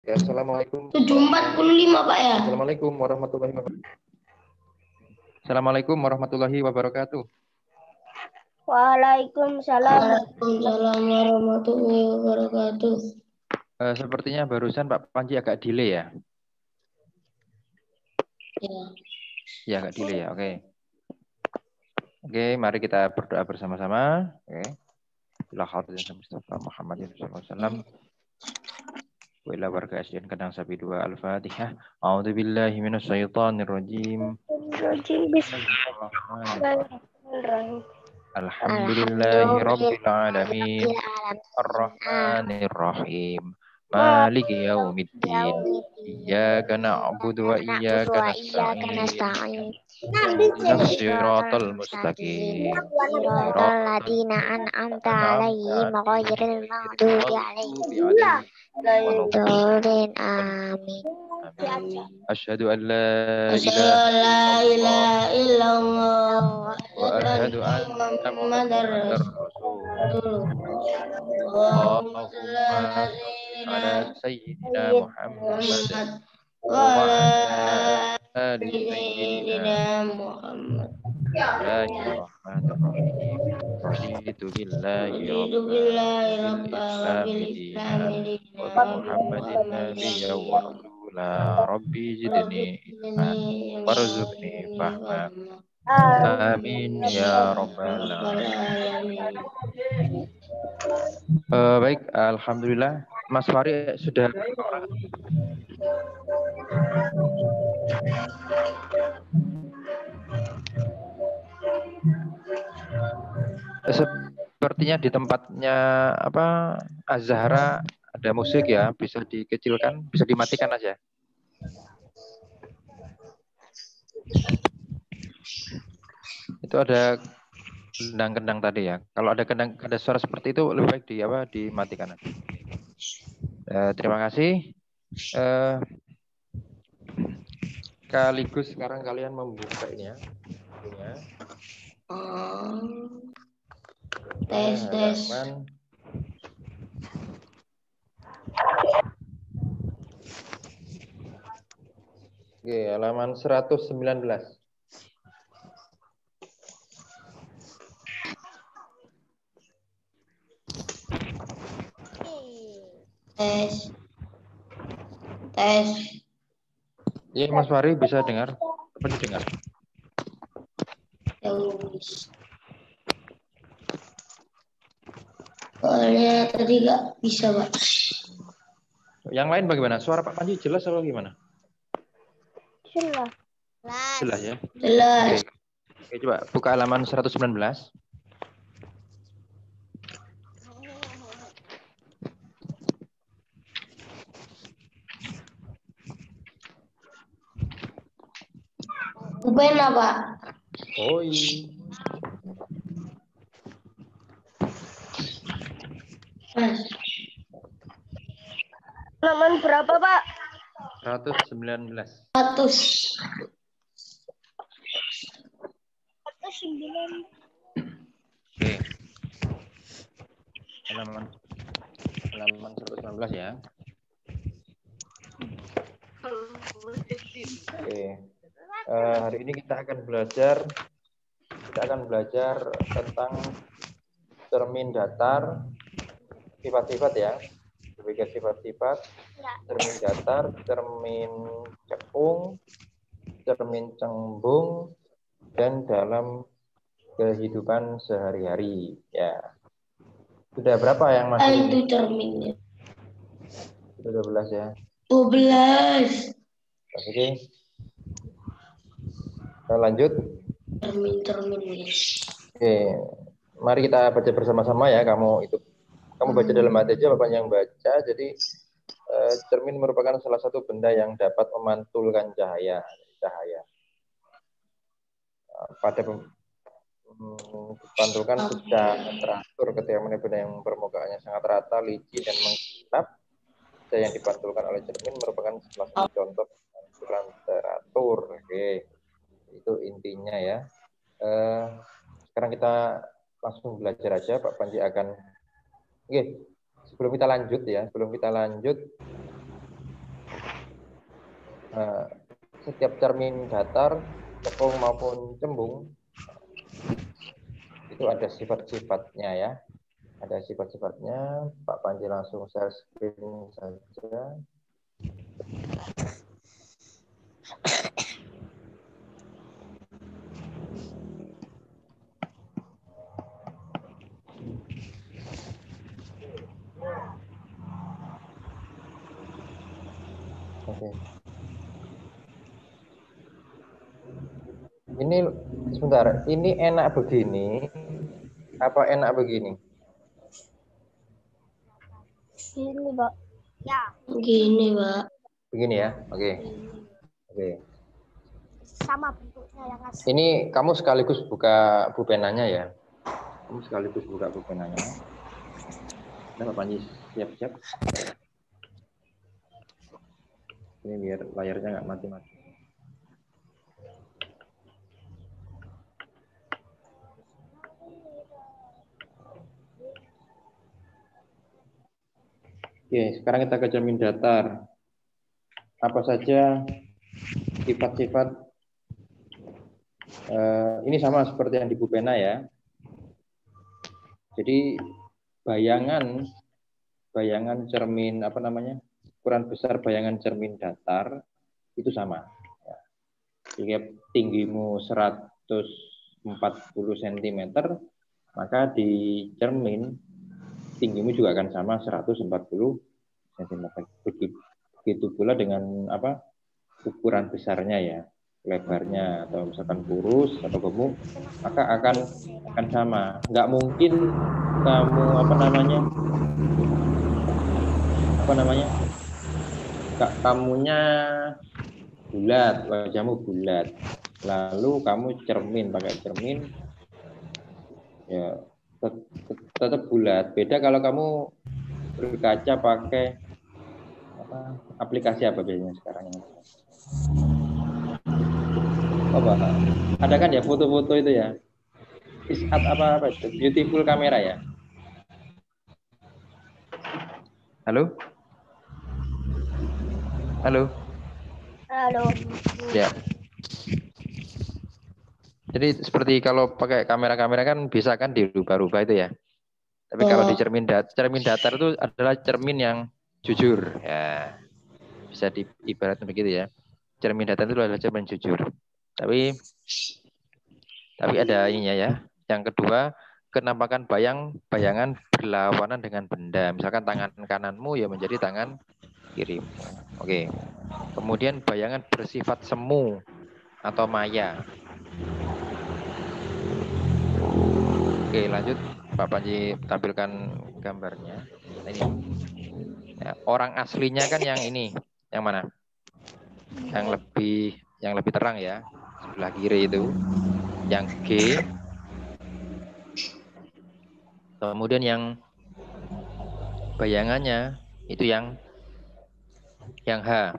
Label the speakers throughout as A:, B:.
A: Ya, Assalamualaikum.
B: 7.45 Pak ya.
A: Assalamualaikum warahmatullahi wabarakatuh. Assalamualaikum warahmatullahi wabarakatuh.
B: Waalaikumsalam. Waalaikumsalam warahmatullahi wabarakatuh.
A: Sepertinya barusan Pak Panji agak delay ya?
B: Ya.
A: Ya, agak delay ya. Oke. Oke, mari kita berdoa bersama-sama. Oke. Ila hadratin Mustafa Muhammadin sallallahu alaihi wasallam. Wa ila warga asyin kadang sapi dua Al-Fatihah. A'udzu billahi minasyaitonir rajim. Bismillahirrahmanirrahim. Alhamdulillahi rabbil alamin. Ar-Rahmanir Rahim. Maliki yaumiddin. Iyyaka na'budu wa iyyaka nasta'in. Ihdinas siratal mustaqim.
C: Siratal ladzina an'amta 'alaihim ghairil maghdubi 'alaihim waladdallin. Amin.
A: Asyhadu an la
B: ilaha illallah
A: wa asyhadu anna Muhammadar Rasulullah. Allahumma ala sayyidina Muhammad wa ala ali sayyidina
B: Muhammad.
A: Bismillahirrahmanirrahim. Raditu billahi rabbil islami wa bi Muhammadin nabiyya wa rasula. Rabbi zidni ilma warzuqni fahma. Amin ya rabbal alamin. Baik, alhamdulillah. Mas Fari sudah berapa orang? Sepertinya di tempatnya apa Azhara ada musik ya, bisa dikecilkan, bisa dimatikan aja. Itu ada kendang-kendang tadi ya. Kalau ada suara seperti itu lebih baik dimatikan aja. Terima kasih. Sekaligus sekarang kalian membuka ini ya.
B: Tes.
A: Oke, halaman 119.
B: Tes.
A: Iya, Mas Fari bisa dengar? Apa didengar?
B: Soalnya tadi nggak bisa, Pak.
A: Yang lain bagaimana? Suara Pak Panji jelas atau gimana?
C: Jelas.
A: Jelas ya?
B: Jelas.
A: Oke, coba buka halaman 119.
B: Pulpen Pak?
A: Oh iya.
C: Halaman berapa, Pak?
A: 119.
B: 100.
C: 109.
A: Oke. Halaman 119 ya. Oke. Hari ini kita akan belajar tentang cermin datar, sifat-sifat ya. Berbagai sifat-sifat, cermin datar, cermin cekung, cermin cembung, dan dalam kehidupan sehari-hari ya. Sudah berapa yang masih ini?
B: Itu cerminnya.
A: Sudah 12 ya.
B: 12.
A: Oke. Kita lanjut.
B: Cermin.
A: Oke. Mari kita baca bersama-sama ya. Kamu baca dalam hati aja, Bapak yang baca. Jadi cermin merupakan salah satu benda yang dapat memantulkan cahaya. Pada dipantulkan secara teratur ketika benda yang permukaannya sangat rata, licin, dan mengkilap. Cahaya yang dipantulkan oleh cermin merupakan salah satu contoh pantulan teratur. Oke, itu intinya ya. Sekarang kita langsung belajar aja. Pak Panji akan. Oke, sebelum kita lanjut, setiap cermin datar, cekung maupun cembung itu ada sifat-sifatnya ya. Ada sifat-sifatnya. Pak Panji langsung share screen saja. Oke. Ini sebentar, ini enak begini apa enak begini?
C: Ini, Pak. Ya.
B: Gini, Pak.
A: Begini ya. Oke. Oke.
C: Sama bentuknya yang asli.
A: Ini kamu sekaligus buka pulpenanya ya. Kamu sekaligus buka pulpenanya. Nah, Pak Panji siap-siap. Ini biar layarnya nggak mati-mati. Oke, sekarang kita ke cermin datar. Apa saja sifat-sifat ini sama seperti yang di pulpena ya. Jadi bayangan cermin apa namanya, ukuran besar bayangan cermin datar itu sama. Jika tinggimu 140 cm, maka di cermin tinggimu juga akan sama 140 cm. Begitu pula dengan apa ukuran besarnya ya, lebarnya atau misalkan kurus atau gemuk, maka akan sama. Nggak mungkin kamu kamunya bulat, wajahmu bulat, lalu kamu pakai cermin ya tetap bulat. Beda kalau kamu berkaca pakai aplikasi apa biasanya sekarang ini? Ada kan ya foto-foto itu ya, apa itu, beautiful kamera ya. Halo. Ya. Jadi seperti kalau pakai kamera-kamera kan bisa kan dirubah-rubah itu ya. Tapi kalau di cermin datar itu adalah cermin yang jujur ya. Bisa diibaratkan begitu ya. Cermin datar itu adalah cermin jujur. Tapi ada ininya ya. Yang kedua, kenampakan bayangan berlawanan dengan benda. Misalkan tangan kananmu ya menjadi tangan kirimu. Oke. Kemudian bayangan bersifat semu atau maya. Oke, lanjut Pak Panji tampilkan gambarnya. Ini ya, orang aslinya kan yang ini, yang mana? Yang lebih terang ya, sebelah kiri itu, yang G. Kemudian yang bayangannya itu yang H.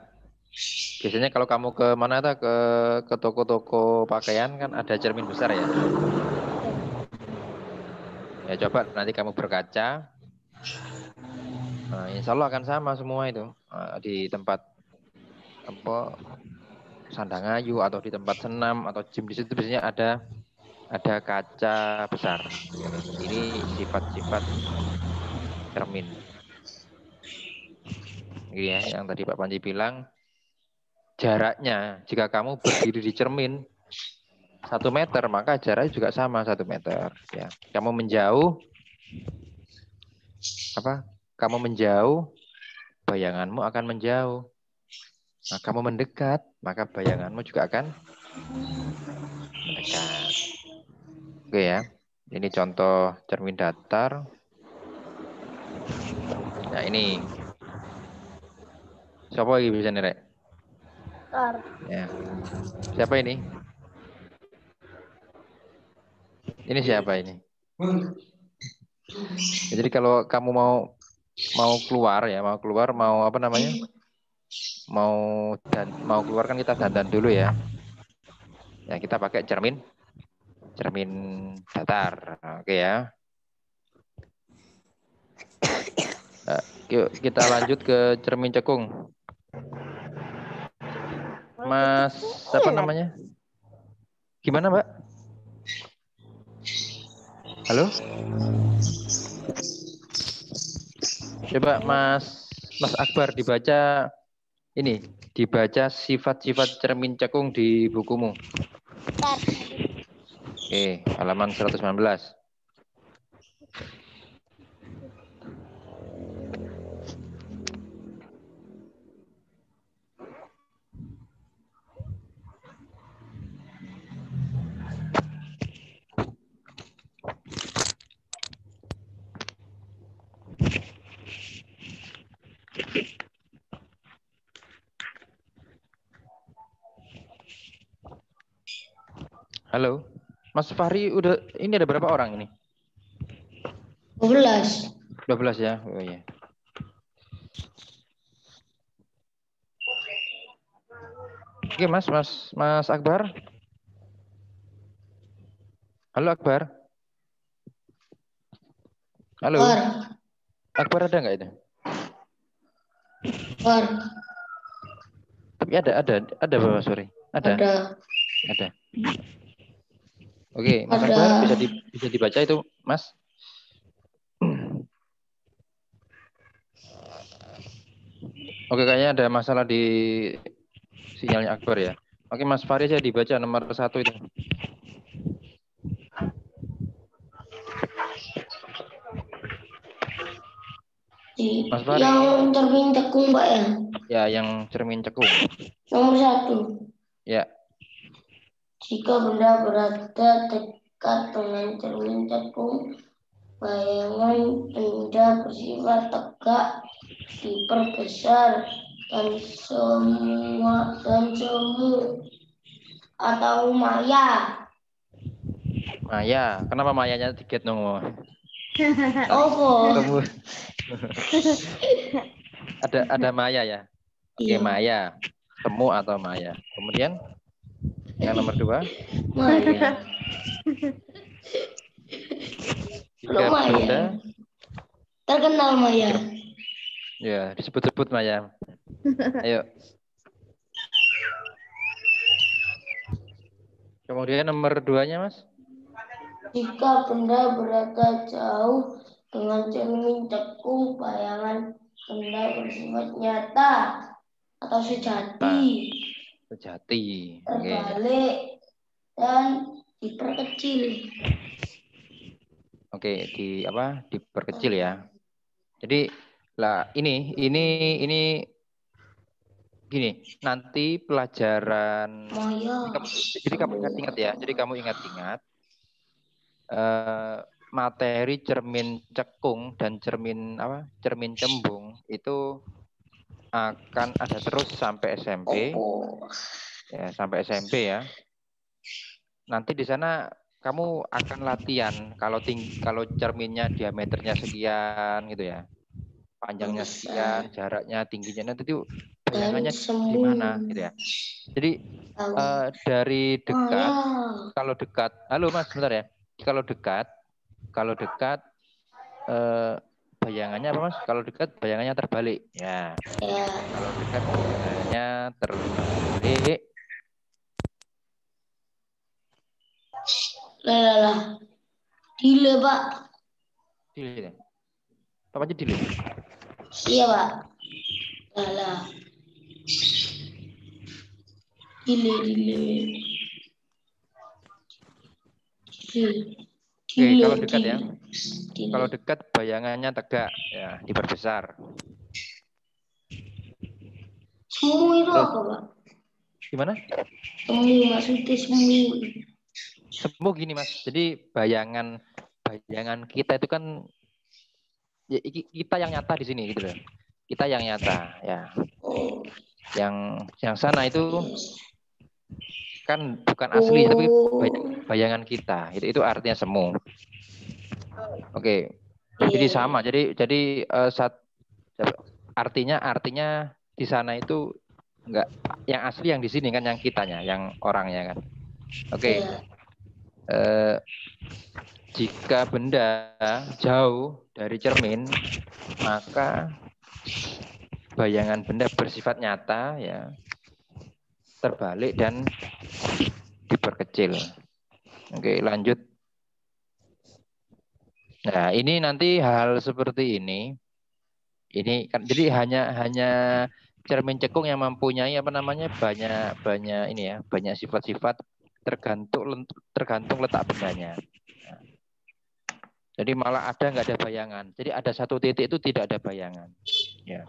A: Biasanya kalau kamu ke mana tuh ke toko-toko pakaian kan ada cermin besar ya. Ya coba nanti kamu berkaca. Nah, insya Allah akan sama semua itu di tempat apa Sandangayu atau di tempat senam atau gym, di situ biasanya ada kaca besar. Ini sifat-sifat cermin. Ini ya yang tadi Pak Panji bilang, jaraknya jika kamu berdiri di cermin 1 meter, maka jaraknya juga sama 1 meter. Ya, kamu menjauh, bayanganmu akan menjauh. Nah, kamu mendekat, maka bayanganmu juga akan mendekat. Oke ya, ini contoh cermin datar. Nah ini, siapa lagi bisa nih, Rek? Ya. Siapa ini? Ini siapa ini? Jadi kalau kamu mau keluar ya, mau apa namanya? Mau keluar kan kita dandan dulu ya. Ya kita pakai cermin datar. Oke ya. Nah, yuk kita lanjut ke cermin cekung.
D: Mas, apa namanya? Gimana, Mbak? Halo? Coba Mas Akbar dibaca ini, dibaca sifat-sifat cermin cekung di bukumu.
C: Bentar.
D: Oke, halaman 119. Halo, Mas Fahri udah ini ada berapa orang ini?
B: 12.
D: 12 ya. Oh iya. Oke, Mas Akbar. Halo Akbar. Halo.
B: War.
D: Akbar ada nggak itu?
B: War.
D: Tapi ada Bapak sorry. Ada. Oke, Mas
B: Ada.
D: Akbar bisa dibaca itu, Mas. Oke, kayaknya ada masalah di sinyalnya Akbar ya. Oke, Mas Fahri saya dibaca nomor 1 itu. Mas Fahri.
B: Yang cermin cekung, Mbak ya?
D: Ya, yang cermin cekung.
B: Nomor 1.
D: Ya.
B: Jika benda berada dekat dengan cermin cekung, bayangan benda bersifat tegak diperbesar dan semu atau maya.
D: Maya, kenapa mayanya dikit nunggu?
B: Oh,
D: Kamu ada maya ya? Oke,
B: iya.
D: maya, semu atau maya. Kemudian yang nomor 2,
B: Maya.
D: jika
B: Maya.
D: benda
B: Terkenal Maya.
D: ya disebut-sebut maya. Ayo. Kemudian nomor 2-nya, Mas?
B: Jika benda berada jauh dengan cermin cekung, bayangan benda bersifat nyata atau sejati.
D: Sejati. Oke.
B: Terbalik dan diperkecil.
D: Oke, diperkecil ya. Jadi lah ini gini, nanti pelajaran
B: Maya.
D: jadi kamu ingat-ingat ya. Jadi kamu ingat-ingat materi cermin cekung dan cermin cembung itu akan ada terus sampai SMP. Ya, sampai SMP ya. Nanti di sana kamu akan latihan kalau cerminnya diameternya sekian gitu ya. Panjangnya sekian, jaraknya, tingginya, nanti itu bayangannya di mana gitu ya. Jadi dari dekat, kalau dekat, halo Mas, bentar ya. Kalau dekat bayangannya apa Mas? Kalau dekat bayangannya terbalik. Ya. Kalau dekat bayangannya terbalik.
B: Lah. Dile, Pak.
D: Dile. Apa aja dile?
B: Iya, Pak. Lah. Dile.
D: Oke, kalau dekat ya. Kalau dekat bayangannya tegak, ya diperbesar.
B: Semu itu apa, Pak?
D: Gimana?
B: Semu, maksudnya semu.
D: Semu gini Mas, jadi bayangan kita itu kan ya, kita yang nyata di sini gitu loh. Kita yang nyata ya. Yang sana itu kan bukan asli tapi bayangan kita. Itu artinya semu. Oke. Jadi sama. Jadi artinya di sana itu enggak yang asli yang di sini kan yang kitanya, yang orangnya kan. Oke. Jika benda jauh dari cermin, maka bayangan benda bersifat nyata ya. terbalik dan diperkecil. Oke, lanjut. Nah, ini nanti hal seperti ini kan jadi hanya cermin cekung yang mempunyai apa namanya banyak ini ya, banyak sifat-sifat tergantung letak bendanya. Nah, jadi malah nggak ada bayangan. Jadi ada satu titik itu tidak ada bayangan. Ya.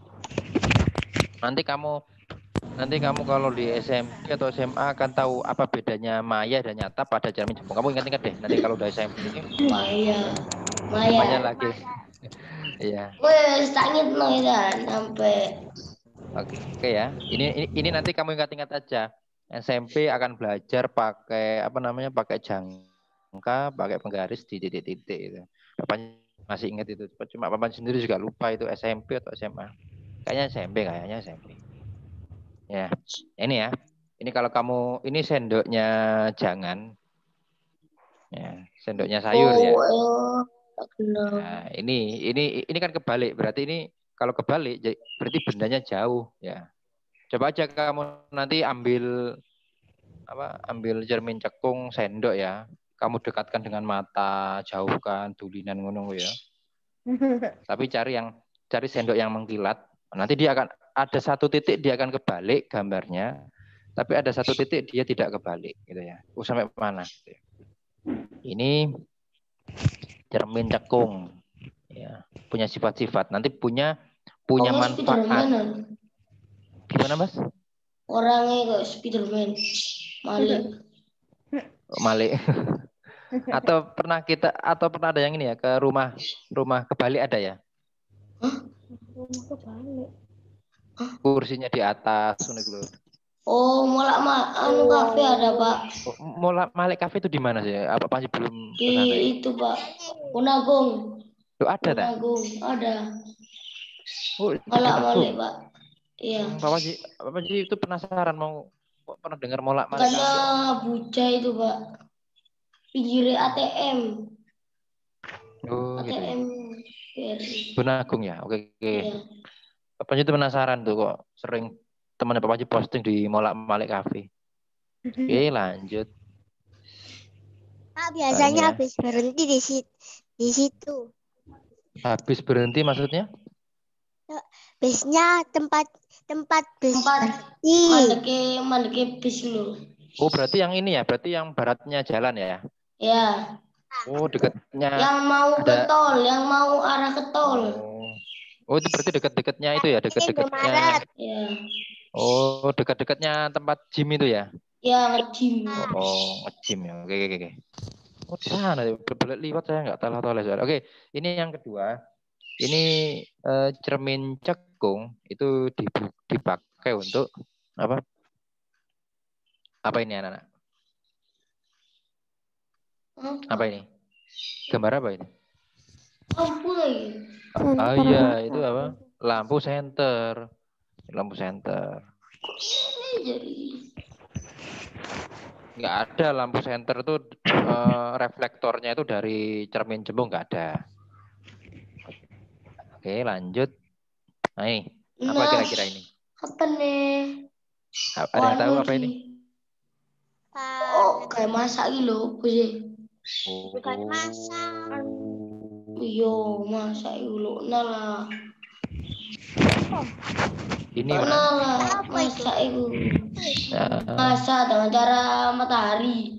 D: Nanti kamu kalau di SMP atau SMA akan tahu apa bedanya maya dan nyata pada cermin cekung. Kamu ingat-ingat deh. Nanti kalau udah SMP ini.
B: Maya.
D: Maya lagi. Iya.
B: Wes tak ngitno kan sampai.
D: Oke ya. Ini nanti kamu ingat-ingat aja. SMP akan belajar pakai apa namanya? Pakai jangka, pakai penggaris di titik-titik itu. Bapak masih ingat itu. Cuma Bapak sendiri juga lupa itu SMP atau SMA. Kayaknya SMP. Ya. Ini ya. Ini kalau kamu ini sendoknya jangan. Ya, sendoknya sayur ya. Nah, ini kan kebalik. Berarti ini kalau kebalik berarti bendanya jauh ya. Coba aja kamu nanti ambil cermin cekung sendok ya. Kamu dekatkan dengan mata, jauhkan tulinan ngono ya. Tapi cari sendok yang mengkilat. Nanti dia akan ada satu titik dia akan kebalik gambarnya. Tapi ada satu titik dia tidak kebalik gitu ya. Sampai mana? Gitu ya. Ini cermin cekung ya, punya sifat-sifat. Nanti punya manfaat. Gimana, Mas?
B: Orangnya kok Spiderman.
D: Malik. Atau pernah ada yang ini ya ke rumah kebalik ada ya?
C: Rumah kebalik.
D: Kursinya di atas
B: Oh, kafe ada, Pak.
D: Malik kafe itu di mana sih? Apa masih belum
B: di
D: kesana?
B: Itu, Pak. Unagung.
D: Itu ada tak?
B: Unagung ada.
D: Oh,
B: Malik, Pak. Iya.
D: Bapak Ji itu penasaran pernah dengar Malik kafe?
B: Karena Buja itu, Pak. Pinggir ATM.
D: Oh,
B: ATM.
D: Gitu. Unagung ya. Oke.
B: Iya.
D: Bapak Ji itu penasaran tuh kok sering teman Bapak Ji posting di Malik kafe. Oke, lanjut.
C: Pak, biasanya habis berhenti di situ.
D: Habis berhenti maksudnya?
C: Bisnya tempat bis berhenti.
B: Mandeke bis lu.
D: Oh, berarti yang ini ya, berarti yang baratnya jalan ya?
B: Ya.
D: Oh, dekatnya.
B: Yang mau ke tol, yang mau arah ke tol.
D: Oh, itu berarti dekat-dekatnya itu ya, dekat-dekatnya.
B: Ya.
D: Oh, dekat-dekatnya tempat gym itu ya?
B: Ya, nge-gym.
D: Oh, nge-gym ya. Oke. Oh, di sana liwat saya nggak tahu. Oke, ini yang kedua. Ini cermin cekung itu dipakai untuk apa? Apa ini anak-anak? Apa ini? Gambar apa ini?
B: Lampu lagi.
D: Ah iya, itu apa? Lampu senter. Nggak ada lampu senter itu reflektornya itu dari cermin cembung nggak ada. Oke, lanjut. Apa kira-kira ini?
B: Apa nih?
D: Ada yang tahu apa ini?
B: Oh, kayak masak gitu,
C: Bukan masak.
B: Iya, masak dulu. Nala.
D: Ini mana?
B: Masak itu. Masak dengan cara matahari.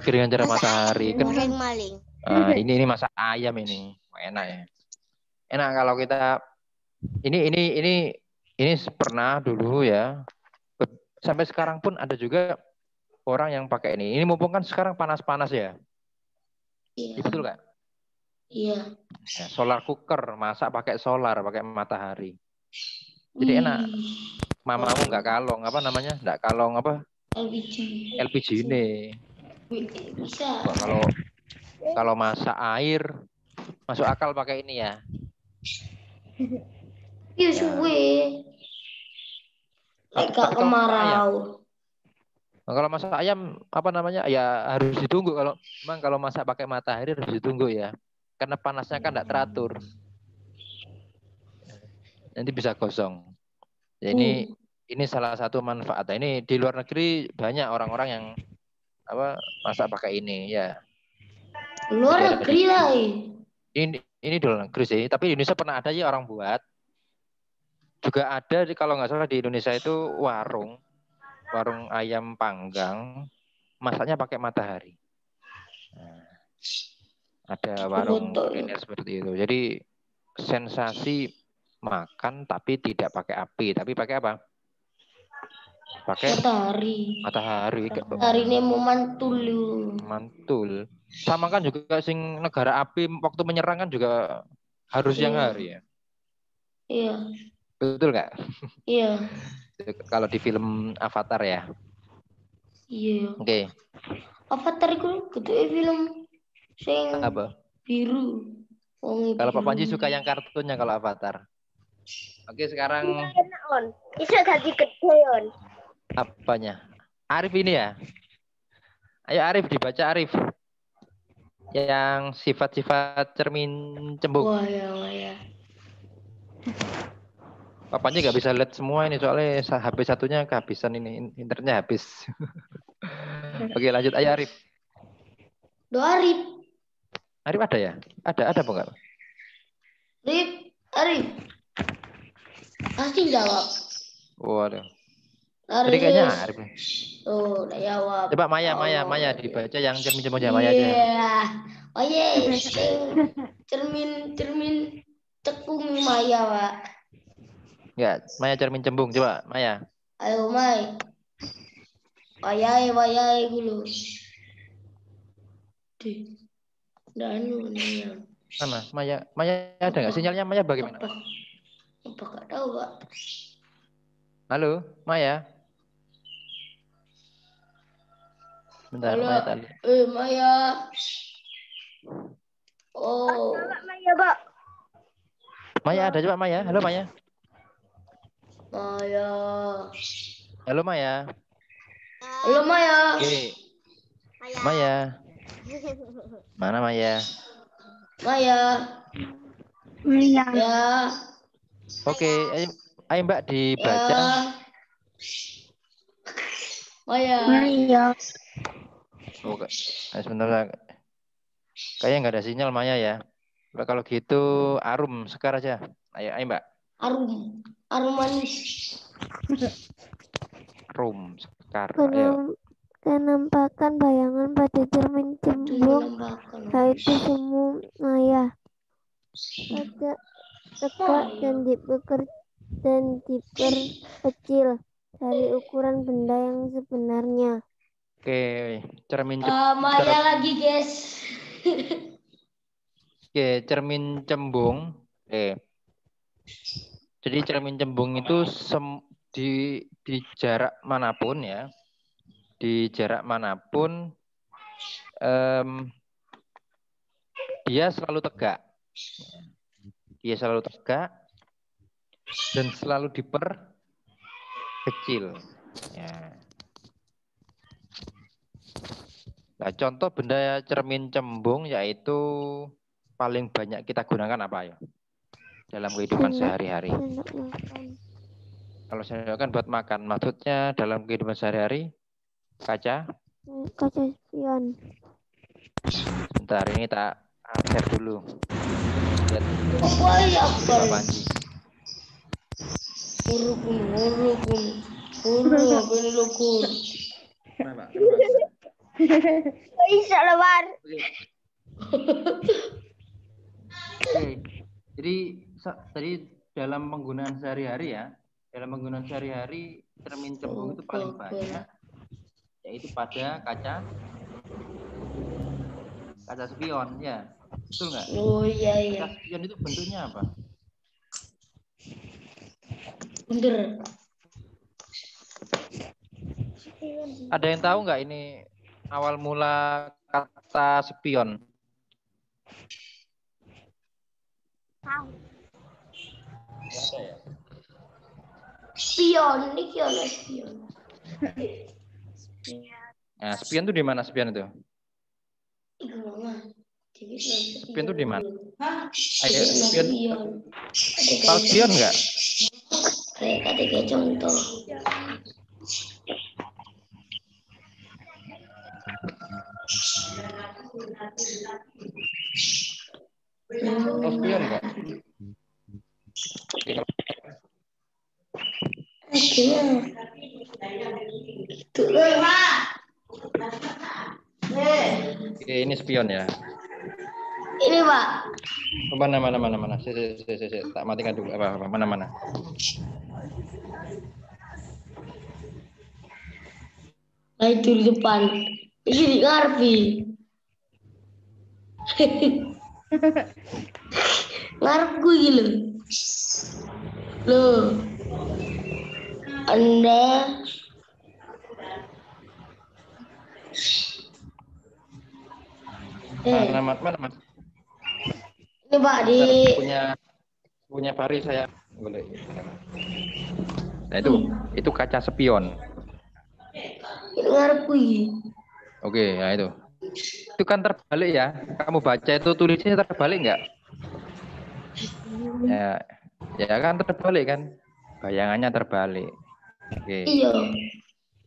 D: Dengan cara matahari.
C: Goreng maling.
D: Ini masak ayam ini. Enak ya. Enak kalau kita ini pernah dulu ya. Sampai sekarang pun ada juga orang yang pakai ini. Ini mumpung kan sekarang panas-panas ya.
B: Iya.
D: Betul nggak?
B: Iya.
D: Ya, solar cooker, masak pakai solar, pakai matahari. Jadi enak. Mamamu nggak kalong, apa namanya? Nggak kalong apa? LPG ini.
B: Bisa.
D: Kalau masak air, masuk akal pakai ini ya.
B: Iya, suwe. Agak kemarau.
D: Kalau masak ayam apa namanya? Ya harus ditunggu kalau masak pakai matahari harus ditunggu ya. Karena panasnya kan tidak teratur. Nanti bisa gosong. Ya, ini ini salah satu manfaat. Ini di luar negeri banyak orang-orang yang masak pakai ini ya.
B: Luar negeri lah.
D: Ini di luar negeri sih, tapi di Indonesia pernah ada ya orang buat. Juga ada kalau nggak salah di Indonesia itu warung ayam panggang, masaknya pakai matahari. Nah, ada warung kuliner seperti itu. Jadi sensasi makan tapi tidak pakai api, tapi pakai apa? Pakai
B: matahari. Matahari ini mau mantul.
D: Mantul. Sama kan juga sing negara api waktu menyerang kan juga harus siang hari ya.
B: Iya.
D: Betul nggak?
B: Iya.
D: Kalau di film Avatar ya.
B: Iya.
D: Oke.
B: Avatar itu film sing
D: apa?
B: Biru.
D: Kalau Pak Panji suka yang kartunnya kalau Avatar. Oke, sekarang
C: bisa ganti gede.
D: Apanya? Arif ini ya? Ayo Arif dibaca Arif. Yang sifat-sifat cermin cembung.
B: Wah ya.
D: Pak Panji nggak bisa lihat semua ini soalnya HP satunya kehabisan ini, internetnya habis. Oke, lanjut ayo Arif.
B: Arif.
D: Arif ada ya? Ada apa enggak?
B: Arif. Pasti jawab.
D: Waduh.
B: Arif.
D: Jadi kayaknya Arif.
B: Oh, udah jawab.
D: Coba Maya dibaca yang cermin-cermin Maya aja.
B: Iya. Oh iya, cermin cekung Maya, Pak.
D: Enggak, Maya cermin cembung coba, Maya.
B: Ayo, Mai. Wayai dulu. Danu nih.
D: Mana? Maya ada nggak sinyalnya? Maya bagaimana?
B: Apa nggak tahu, Pak.
D: Halo, Maya. Bentar,
B: halo.
D: Maya tadi.
B: Maya. Oh.
C: Maya, Pak.
D: Maya ada coba Maya. Halo Maya.
B: Maya.
D: Halo Maya.
B: Halo Maya.
D: Oke. Maya. Mana Maya?
B: Maya. Ya.
D: Oke, ayo Mbak dibaca.
B: Ya. Maya.
D: Oh, sebentar. Kayaknya nggak ada sinyal Maya ya. Mbak, kalau gitu Arum Sekar aja. Ayo Mbak.
B: Arum manis.
D: Arum Sekar. Ayo.
E: Menampakkan bayangan pada cermin cembung, yaitu semu Maya. Tegak dan diperkecil dari ukuran benda yang sebenarnya.
D: Oke, cermin
B: Maya lagi, guys.
D: Oke, cermin cembung. Jadi cermin cembung itu di jarak manapun ya. Di jarak manapun dia selalu tegak. Dia selalu tegak dan selalu diperkecil. Ya. Nah, contoh benda cermin cembung yaitu paling banyak kita gunakan apa ya? Dalam kehidupan sehari-hari. Kalau saya kan buat makan, maksudnya dalam kehidupan sehari-hari kaca
E: spion.
D: Bentar, ini tak share dulu. Lihat.
B: Apa
D: Panji. Kenapa?
C: Bisa lebar.
D: Oke. Jadi dalam penggunaan sehari-hari ya, cermin cembung itu paling banyak yaitu pada kaca spion ya. Betul nggak?
B: Oh iya.
D: Kaca spion itu bentuknya apa?
B: Bunder.
D: Ada yang tahu nggak ini awal mula kata spion?
C: Tahu.
D: Ada ya?
B: Spion.
D: Nah, spion itu di mana spion itu? Spion itu di mana? Ayo, spion. Tahu spion nggak?
F: Kayak contoh.
D: Oh, spion kok.
F: Akhirnya. Tuh lah.
D: Oke, ini spion ya.
F: Ini Pak.
D: Mana. Tak matikan dulu. Apa. Mana.
F: Nah, itu di depan. Ini di ngarpi. Ngarepku gitu. Loh. Anda
D: Mana, Mas?
F: ini Pak di
D: punya Fahri saya boleh. Nah, itu kaca spion.
F: ini ngarepku gitu.
D: Oke, ya itu. Itu kan terbalik ya. Kamu baca itu tulisnya terbalik enggak? Ya kan terbalik kan? Bayangannya terbalik. Oke.
F: Iya.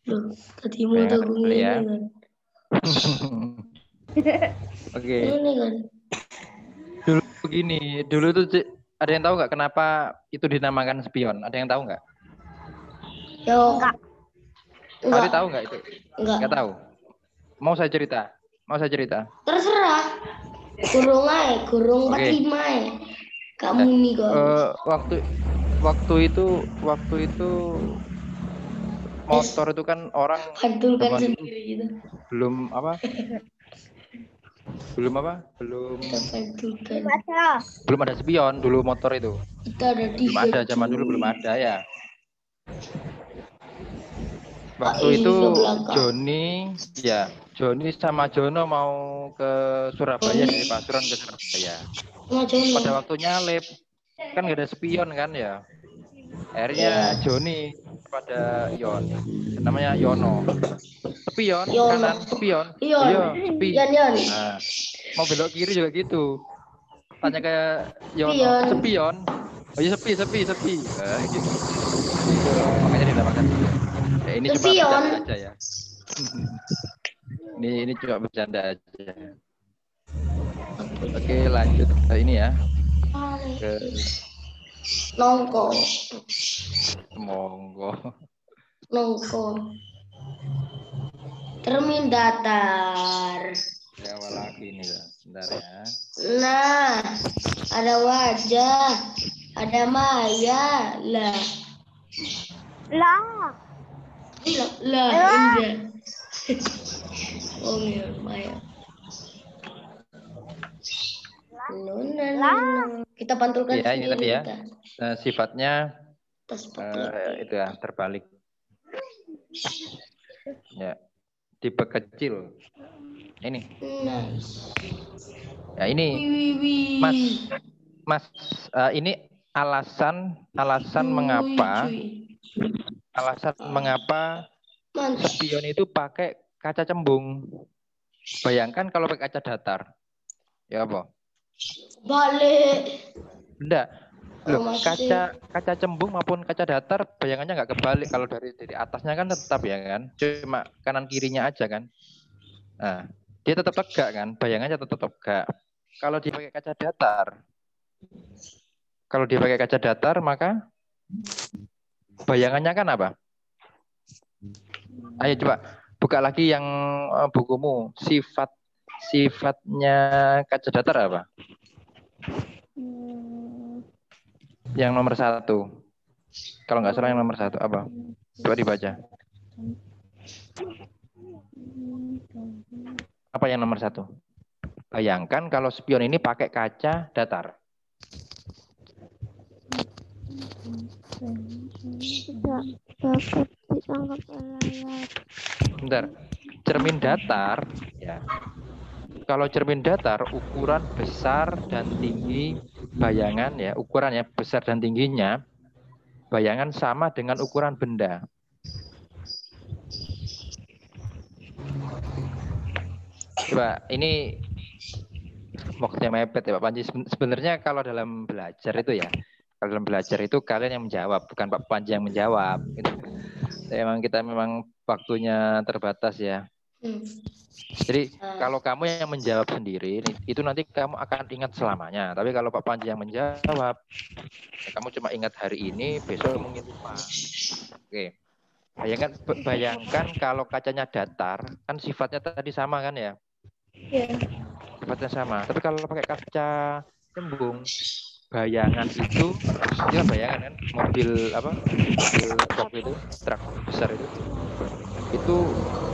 F: Loh, tadi mau gabung ini
D: ya.
F: kan.
D: Oke.
F: Ini kan.
D: Dulu begini, dulu tuh ada yang tahu nggak kenapa itu dinamakan spion? Ada yang tahu nggak?
F: Yo.
D: Fahri tahu nggak itu?
F: Enggak
D: tahu. Mau saya cerita?
F: Terserah. Kurung 45 ya. Kamu nih kok.
D: Waktu itu motor itu kan orang
F: pantulkan sendiri gitu.
D: Belum ada spion dulu motor itu. Belum ada, zaman dulu belum ada ya. Waktu itu Joni sama Jono mau ke Surabaya dari Pasuruan ke Surabaya. Pada waktunya nyalip kan nggak ada spion kan ya. Akhirnya Joni pada namanya Yono. Spion kanan, spion. Iya, sepi. Nah, mau belok kiri juga gitu. Tanya ke Yono, spion. Oh iya sepi. Nah, gitu. Makanya dinamakan. Ya, ini cuma bercanda aja ya. ini cuma bercanda aja. Oke, lanjut ke ini ya. Ke
F: Nongko. Cermin datar.
D: Ya, lagi ini ya. Bentar ya.
F: Nah, ada wajah, ada Maya, lah. Enggak. Oh, iya, Maya. Kita pantulkan
D: ya, ini tadi ya. Sifatnya
F: itu
D: ya terbalik. Ya, tipe kecil. Ini. Ya ini, Mas, ini alasan mengapa spion itu pakai kaca cembung. Bayangkan kalau pakai kaca datar, ya apa?
F: Balik.
D: Enggak. Loh, kaca cembung maupun kaca datar bayangannya nggak kebalik. Kalau dari atasnya kan tetap ya kan, cuma kanan kirinya aja kan. Nah, dia tetap tegak kan, bayangannya tetap tegak. Kalau dipakai kaca datar, maka bayangannya kan apa? Ayo coba buka lagi yang bukumu. Sifatnya kaca datar apa? Yang nomor 1. Kalau nggak salah yang nomor 1 apa? Coba dibaca. Apa yang nomor 1? Bayangkan kalau spion ini pakai kaca datar. Bentar. Cermin datar, ya. Kalau cermin datar, ukuran besar dan tinggi bayangan ya, ukurannya besar dan tingginya bayangan sama dengan ukuran benda. Coba ini waktunya mepet ya Pak Panji. Sebenarnya kalau dalam belajar itu ya, Dalam belajar itu kalian yang menjawab, bukan Pak Panji yang menjawab. Gitu. Kita memang waktunya terbatas ya. Jadi kalau kamu yang menjawab sendiri, itu nanti kamu akan ingat selamanya. Tapi kalau Pak Panji yang menjawab, ya kamu cuma ingat hari ini, besok mungkin lupa. Oke. Bayangkan kalau kacanya datar, kan sifatnya tadi sama kan ya?
C: Iya.
D: Sifatnya sama. Tapi kalau pakai kaca cembung, bayangan itu kan bayangan kan? Mobil box itu, truk besar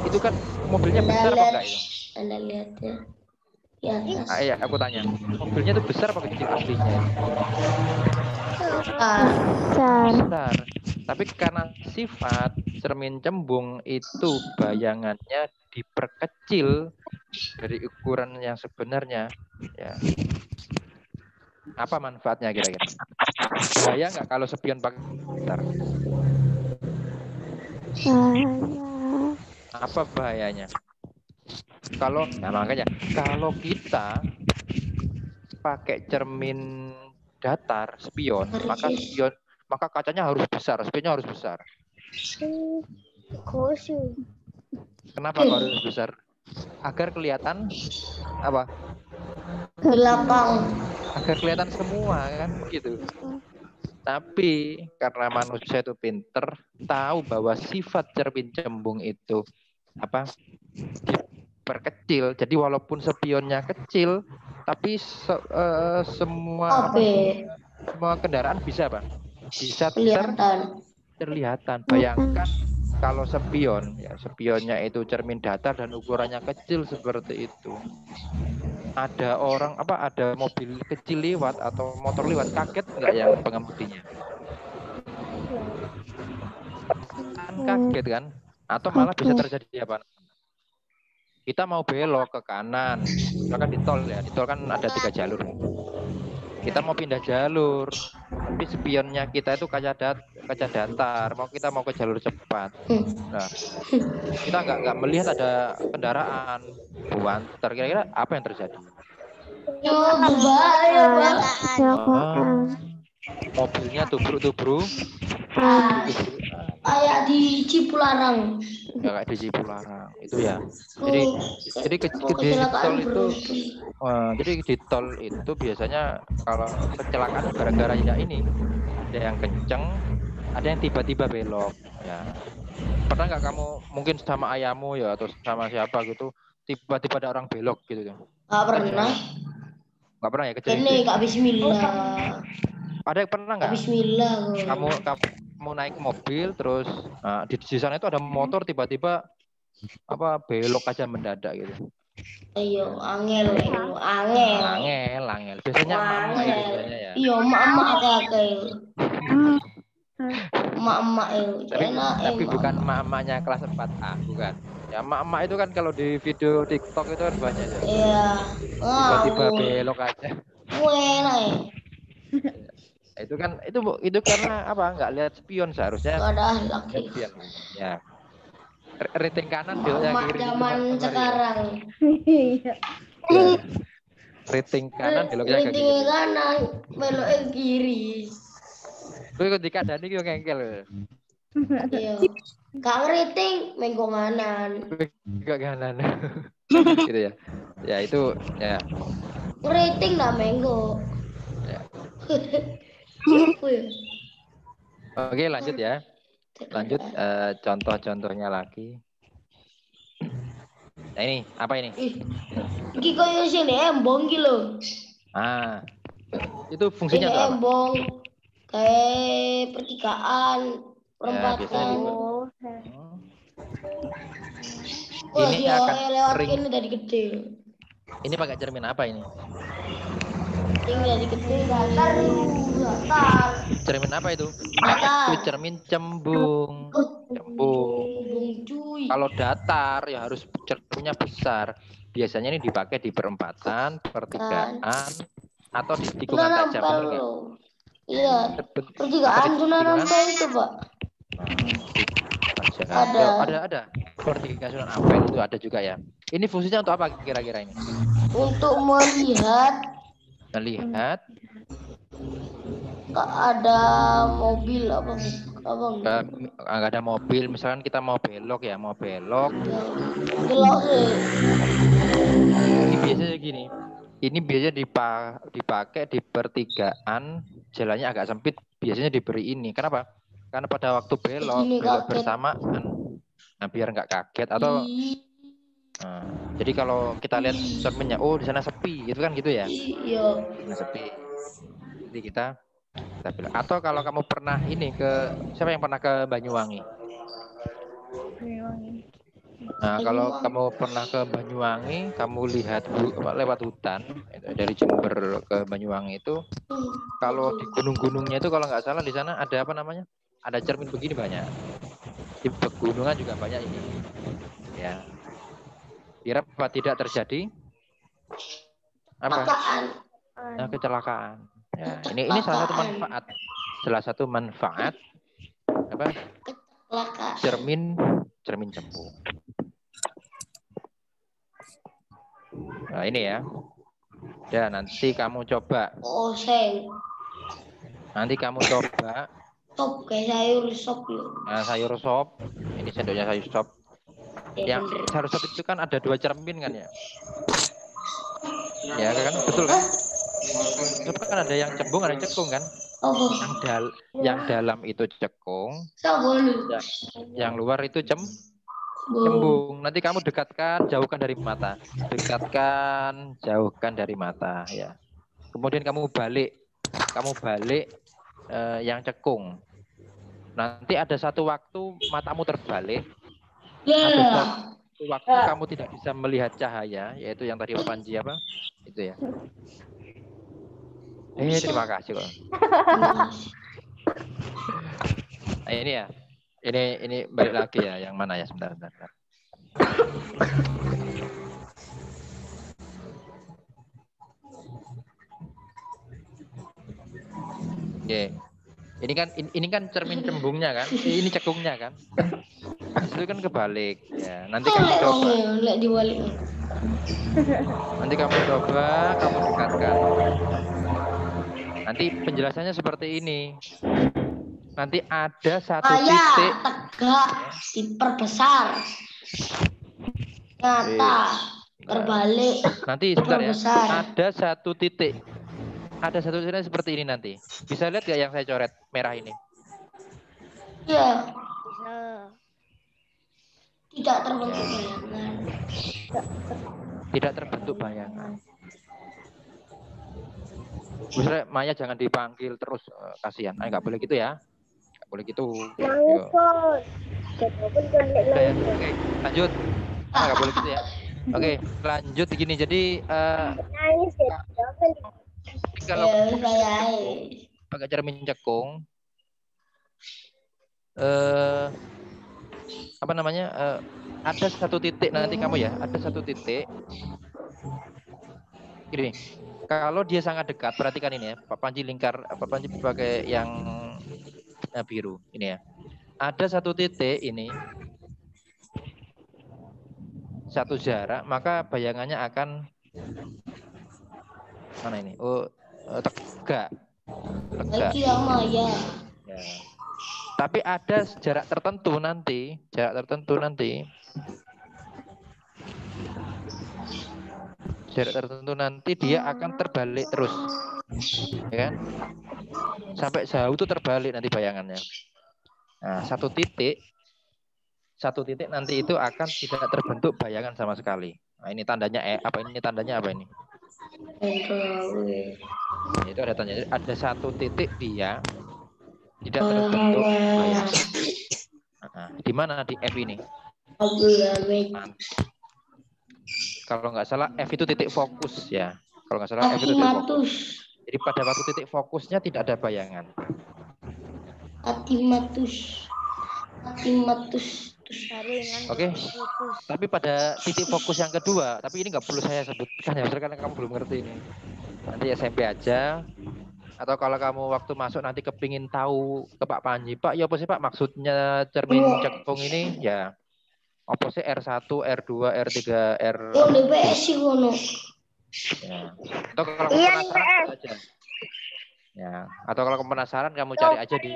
D: itu kan mobilnya besar apa enggak itu?
F: Anda lihat ya. Di atas.
D: Iya, aku tanya. Mobilnya itu besar apa kecil aslinya? Besar. Tapi karena sifat cermin cembung itu bayangannya diperkecil dari ukuran yang sebenarnya, ya. Apa manfaatnya kira-kira? Bahaya nggak kalau spion pakai datar? Apa bahayanya? Makanya kalau kita pakai cermin datar spion, maka kacanya harus besar, spionnya harus besar. Kenapa harus besar? Agar kelihatan apa?
F: Belakang.
D: Agar kelihatan semua kan begitu. Tapi karena manusia itu pinter, tahu bahwa sifat cermin cembung itu diperkecil. Jadi walaupun spionnya kecil, tapi semua kendaraan bisa bisa terlihatan. Bayangkan kalau spionnya itu cermin datar dan ukurannya kecil seperti itu. Ada mobil kecil lewat atau motor lewat, kaget nggak yang pengemudinya? Kan kaget kan? Atau malah bisa terjadi apa? Kita mau belok ke kanan, misalkan di tol ya, di tol kan ada 3 jalur. Kita mau pindah jalur, tapi spionnya kita itu kaca datar, kita mau ke jalur cepat. Nah, kita nggak melihat ada kendaraan buanter. Kira-kira apa yang terjadi? Mobilnya tubruk.
F: Kayak di Cipularang.
D: Ya kayak di Cipularang itu ya. Jadi di tol itu biasanya kalau kecelakaan gara-gara ini ada yang kenceng, ada yang tiba-tiba belok ya. Pernah nggak kamu mungkin sama ayahmu ya atau sama siapa gitu tiba-tiba ada orang belok gitu?
F: Nggak pernah.
D: Nggak pernah ya kejadian?
F: Ini nggak bismillah.
D: Ada yang pernah nggak?
F: Bismillah.
D: Kamu naik mobil terus di sana itu ada motor tiba-tiba belok aja mendadak gitu.
F: Ayo, angel.
D: Biasanya emak itu biasanya ya.
F: Iya, emak kakek. Emak itu.
D: Tapi bukan emak-emaknya kelas 4A, bukan. Ya emak-emak itu kan kalau di video TikTok itu kan banyak ya.
F: Iya.
D: Tiba-tiba belok aja.
F: Enak.
D: Itu karena nggak lihat spion seharusnya.
F: Ada laki.
D: Spion. Ya. Rating kanan beloknya kiri.
F: Zaman sekarang.
D: Rating kanan beloknya ke kiri.
F: Rating kanan beloknya kiri.
D: Lu ikut dikandani yo ngengkel.
F: Iya. Gak rating menggo kanan.
D: Gak kanan. Gitu ya. Ya itu ya.
F: Rating dah menggo.
D: Ya. Oke, lanjut ya. Lanjut contoh-contohnya lagi. Nah ini, apa ini?
F: Iki koyo sing embong iki lho.
D: Itu fungsinya tuh apa?
F: Embong. Kayak pertigaan, perempatan.
D: Ini akan
F: lewat
D: ring.
F: ini dari gede.
D: Ini pakai cermin apa ini?
F: Ini dari gede datar.
D: Cermin apa itu?
F: Datar.
D: Itu cermin cembung. Kalau datar ya harus cerminnya besar. Biasanya ini dipakai di perempatan, pertigaan, atau di tikungan tajam.
F: Iya. Pertigaan Sunan Ampel itu, Pak.
D: Ada. Pertigaan Sunan Ampel itu ada juga ya. Ini fungsinya untuk apa kira-kira ini?
F: Untuk melihat nggak ada mobil apa
D: Nggak ada mobil, misalkan kita mau belok ya,
F: belok sih.
D: Ini biasanya gini. Ini biasanya dipakai di pertigaan, jalannya agak sempit, biasanya diberi ini. Kenapa? Karena pada waktu belok
F: kaget.
D: bersamaan. Nah, biar nggak kaget atau jadi kalau kita lihat cerminnya, oh di sana sepi, gitu kan gitu ya?
F: Iya.
D: Nah, sepi. Jadi kita bilang. Atau kalau kamu pernah siapa yang pernah ke Banyuwangi? Nah, kalau kamu pernah ke Banyuwangi, kamu lihat lewat hutan dari Jember ke Banyuwangi itu, kalau di gunung-gunungnya itu kalau nggak salah di sana ada apa namanya? Ada cermin begini banyak. Di pegunungan juga banyak ini. Ya. Biar apa tidak terjadi apa? Nah, kecelakaan. Ya, ini salah satu manfaat. Salah satu manfaat apa? Cermin cembung. Nah, ini ya. Ya, nanti kamu coba. Nanti kamu coba.
F: Sop kayak sayur sop yuk.
D: Nah, sayur sop. Ini sendoknya sayur sop. Yang sayur sop itu kan ada 2 cermin kan ya? Ya kan? Betul kan? Sop kan ada yang cembung, ada yang cekung kan? Yang dalam itu cekung. Yang luar itu cembung. Nanti kamu dekatkan, jauhkan dari mata. Dekatkan, jauhkan dari mata ya. Kemudian kamu balik yang cekung. Nanti ada satu waktu matamu terbalik. Ada satu waktu kamu tidak bisa melihat cahaya, yaitu yang tadi Pak Panji apa? Itu ya. Terima kasih kok. Nah, ini ya. Ini balik lagi ya, yang mana ya? Sebentar. Oke. Ini kan cermin cembungnya kan? Ini cekungnya kan? Itu kan kebalik ya. Nanti kamu coba. Nanti kamu coba, kamu dekatkan. Nanti penjelasannya seperti ini. Nanti ada satu titik
F: tegak diperbesar. Nyata terbalik.
D: Nanti sebentar ya. Ada satu titik. Ada satu titik seperti ini nanti. Bisa lihat gak yang saya coret merah ini?
F: Iya. Tidak terbentuk bayangan.
D: Tidak terbentuk bayangan. Misalnya Maya jangan dipanggil terus, kasihan. Nggak boleh gitu ya. Nggak boleh gitu. Oke, lanjut. Nggak boleh gitu ya. Oke, lanjut begini. Jadi kalau pakai cermin cekung, apa namanya? Ada satu titik nanti kamu ya. Ada satu titik. Gini. Kalau dia sangat dekat, perhatikan ini ya, Pak Panji pakai yang biru ini ya. Ada satu titik ini, satu jarak, maka bayangannya akan mana ini? Tegak.
F: Ya.
D: Tapi ada jarak tertentu nanti. Jarak tertentu nanti dia akan terbalik terus, ya kan? Sampai jauh itu terbalik nanti bayangannya. Nah, satu titik nanti itu akan tidak terbentuk bayangan sama sekali. Nah, ini tandanya apa? Ini tandanya apa ini? Itu ada tandanya. Ada satu titik dia tidak terbentuk bayangan. Nah, di mana di F ini? Kalau nggak salah F itu titik fokus ya. Kalau nggak salah F itu titik fokus. Jadi pada waktu titik fokusnya tidak ada bayangan. Oke. Tapi pada titik fokus yang kedua, tapi ini nggak perlu saya sebutkan ya, karena kamu belum ngerti ini. Nanti SMP aja. Atau kalau kamu waktu masuk nanti kepingin tahu ke Pak Panji, Pak, ya apa sih Pak maksudnya cermin cekung ini? Ya. Apa sih R1, R2, R3, R...
F: Oh, DPS sih ngono.
D: Ya. Atau kalau penasaran aja. Ya, atau kalau kamu penasaran kamu cari aja di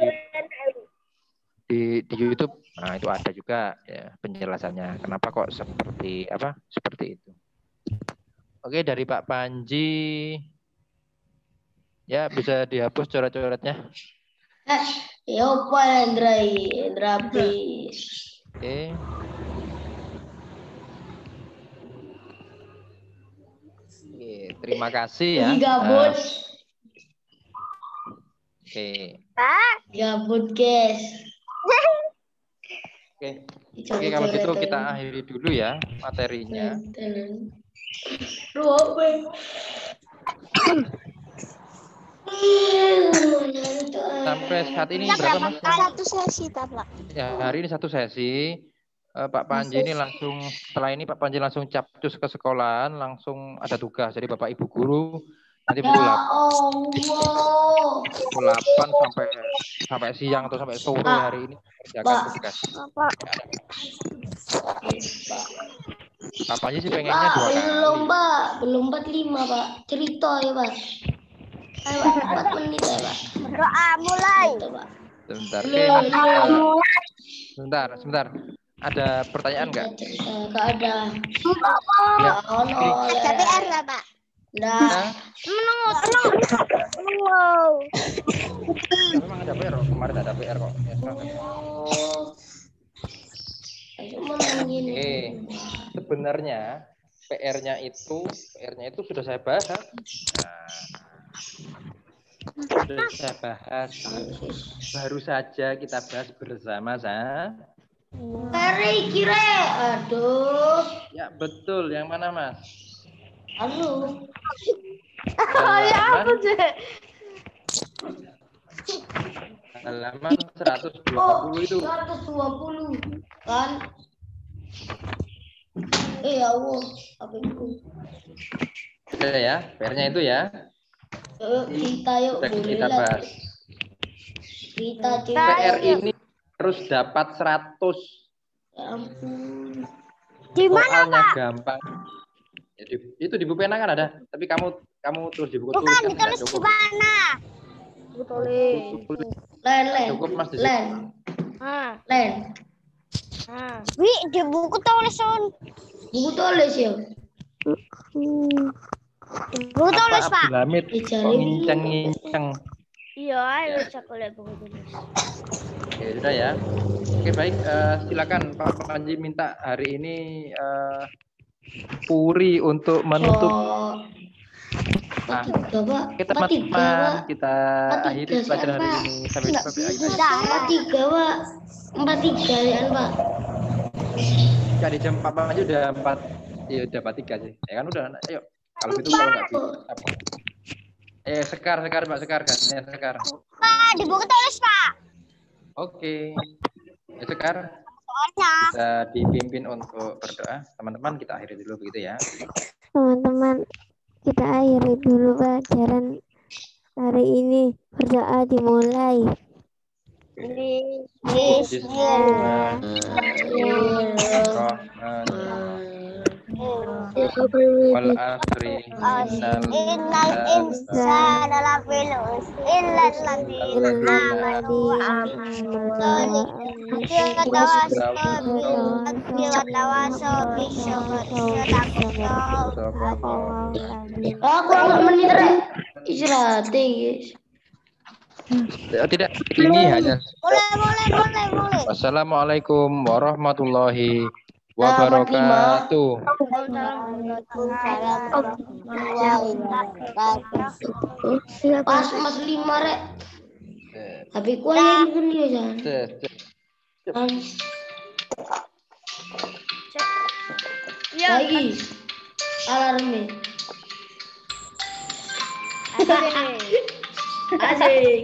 D: YouTube. Nah, itu ada juga ya penjelasannya. Kenapa kok seperti itu. Oke, dari Pak Panji. Ya, bisa dihapus coret-coretnya.
F: Ya apa Indra please.
D: Oke. Oke, terima kasih ya.
F: Gabut.
D: Oke.
F: Gabut guys.
D: Oke. Oke, kalau gitu kita akhiri dulu ya materinya. Sampai saat ini berapa Mas?
C: Satu sesi, Pak.
D: Ya, hari ini satu sesi. Pak Panji ini setelah ini Pak Panji langsung capcus ke sekolahan, langsung ada tugas. Jadi Bapak Ibu guru nanti pukul 8 sampai siang atau sampai sore hari ini kerjakan tugas. Pak Panji sih pengennya 2 kali.
F: Belum 45 Pak. Cerita ya Pak. 4 menit ya Pak.
C: Doa mulai.
D: Sebentar. Sebentar. Ada pertanyaan nggak?
F: Nggak ada.
D: Ya.
C: Ada PR lah, Pak.
F: Nah.
C: Wow.
D: Memang ada PR kok. Kemarin ada PR kok. Ya, Oke. Sebenarnya PR-nya itu sudah saya bahas. Sudah saya bahas. Baru saja kita bahas bersama-sama.
F: Kira, aduh.
D: Ya betul, yang mana Mas?
F: Aduh.
D: Halaman 120 itu.
F: 120 kan? Ya Allah, apa itu?
D: Oke ya, PR-nya itu ya. Kita bahas. PR ini harus dapat 100.
F: Ya ampun.
C: Di mana,
D: Soalnya
C: Pak?
D: gampang. Ya, itu di buku pena kan ada, tapi kamu terus di buku
C: Bukan
D: tulis kan
C: ditulis di mana?
F: Len.
D: Cukup Mas di situ.
F: Len.
C: Wi, di buku tulis
F: Buku tulis ya.
C: Buku tulis, Pak.
D: Abdulhamid kok nginceng.
C: Iya, ayo aku lihat buku tulis.
D: Oke, sudah ya. Oke, baik. Silakan Pak Panji minta hari ini Puri untuk menutup. Nah, oke teman-teman, kita akhiri pelajaran hari ini sampai akhir.
F: 43 ya Pak.
D: Di jam 4 aja udah 4. Ya udah 43 sih. Ya kan udah. Ayo. Kalau gitu kalau nggak bisa. Sekar Pak, Sekar kan. Ya, Sekar.
C: Pak, di buku tulis, Pak.
D: Oke. Ya, Sekar.
C: Soalnya.
D: Bisa dipimpin untuk berdoa. Teman-teman kita akhiri dulu begitu ya.
E: Teman-teman, kita akhiri dulu pelajaran hari ini. Berdoa dimulai.
D: Wal asri
C: innal insana lafi khusr illa alladziina aamanu wa amilus shalihaati wa tawasaw bis sabri.
F: Aku 4 menit istirahat guys.
D: Tidak, ini hanya.
C: Boleh.
D: Wassalamualaikum warahmatullahi wabarakatuh.
F: Pas Mas 5 rek. Tapi ku yang mungkin dia jangan. Lagi. Alarmnya. Asik.